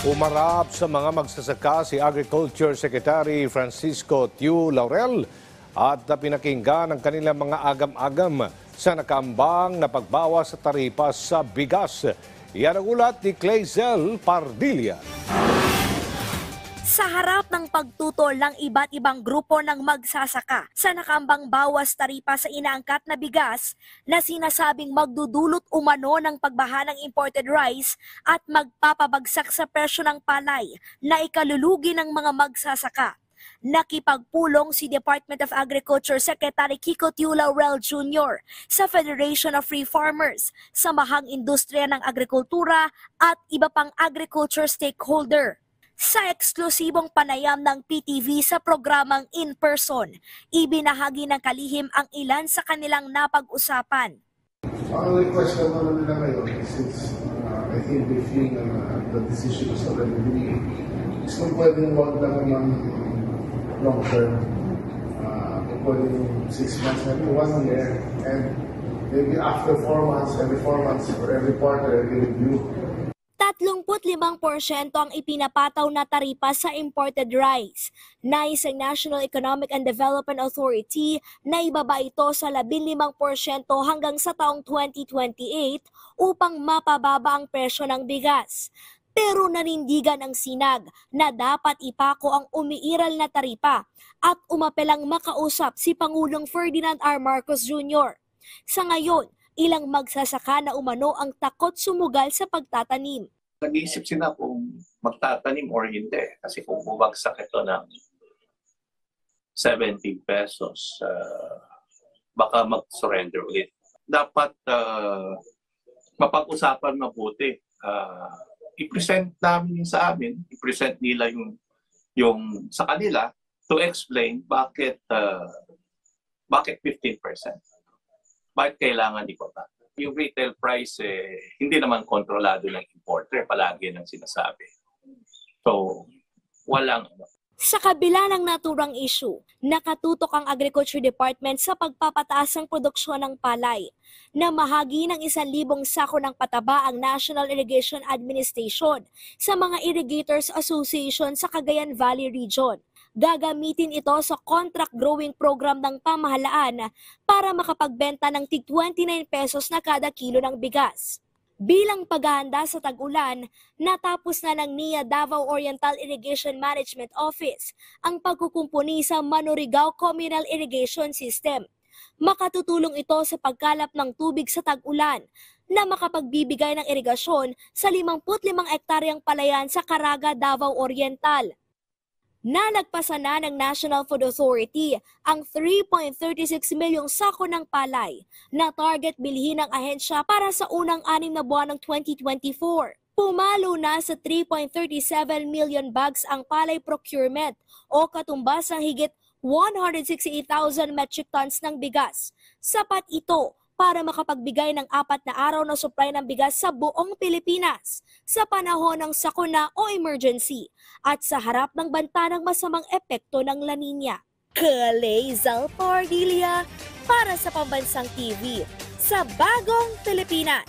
Umarap sa mga magsasaka si Agriculture Secretary Francisco Tiu Laurel at pinakinggan ang kanilang mga agam-agam sa nakambang na pagbawas sa taripa sa bigas. Yan ang ulat ni Clazel Pardilla. Sa harap ng pagtutol ng iba't ibang grupo ng magsasaka sa nakambang bawas taripa sa inaangkat na bigas na sinasabing magdudulot umano ng pagbaha ng imported rice at magpapabagsak sa presyo ng palay na ikalulugi ng mga magsasaka. Nakipagpulong si Department of Agriculture Secretary Kiko Tiu Laurel Jr. sa Federation of Free Farmers, Samahang Industriya ng Agrikultura at iba pang agriculture stakeholder. Sa eksklusibong panayam ng PTV sa programang In Person, ibinahagi ng kalihim ang ilan sa kanilang napag-usapan. Ang request naman nila ngayon, since I think they feel the decision is already made, is kung pwedeng wag lang naman long term, kung pwedeng 6 months, maybe 1 year, and maybe after 4 months, every 4 months, or every quarter, every review. 35% ang ipinapataw na taripa sa imported rice. Nais ang National Economic and Development Authority na ibaba ito sa 15% hanggang sa taong 2028 upang mapababa ang presyo ng bigas. Pero nanindigan ang sinag na dapat ipako ang umiiral na taripa at umapelang makausap si Pangulong Ferdinand R. Marcos Jr. Sa ngayon, ilang magsasaka na umano ang takot sumugal sa pagtatanim. Nag-iisip sila kung magtatanim or hindi. Kasi kung bumagsak ito ng 70 pesos, baka mag-surrender ulit. Dapat mapag-usapan mabuti. I-present namin sa amin, i-present nila yung sa kanila to explain bakit 15%. Bakit kailangan ibaba? Yung retail price, hindi naman kontrolado ng importer, palagi nang sinasabi. So, walang Sa kabila ng naturang issue, nakatutok ang Agriculture Department sa pagpapataas ng produksyon ng palay. Namahagi ng 1,000 sako ng pataba ang National Irrigation Administration sa mga Irrigators Association sa Cagayan Valley Region. Gagamitin ito sa contract growing program ng pamahalaan para makapagbenta ng tig 29 pesos na kada kilo ng bigas. Bilang paghahanda sa tag-ulan, natapos na ng NIA Davao Oriental Irrigation Management Office ang pagkukumpuni sa Manurigao Communal Irrigation System. Makatutulong ito sa pagkalap ng tubig sa tag-ulan na makapagbibigay ng irigasyon sa 55 ektaryang palayan sa Caraga, Davao Oriental. Nalagpasan na ng National Food Authority ang 3.36 milyong sako ng palay na target bilhin ng ahensya para sa unang 6 na buwan ng 2024. Pumalo na sa 3.37 million bags ang palay procurement o katumbas ng higit 168,000 metric tons ng bigas. Sapat ito para makapagbigay ng 4 na araw na supply ng bigas sa buong Pilipinas sa panahon ng sakuna o emergency at sa harap ng banta ng masamang epekto ng La Nina. Clazel Pardilla para sa Pambansang TV sa Bagong Pilipinas.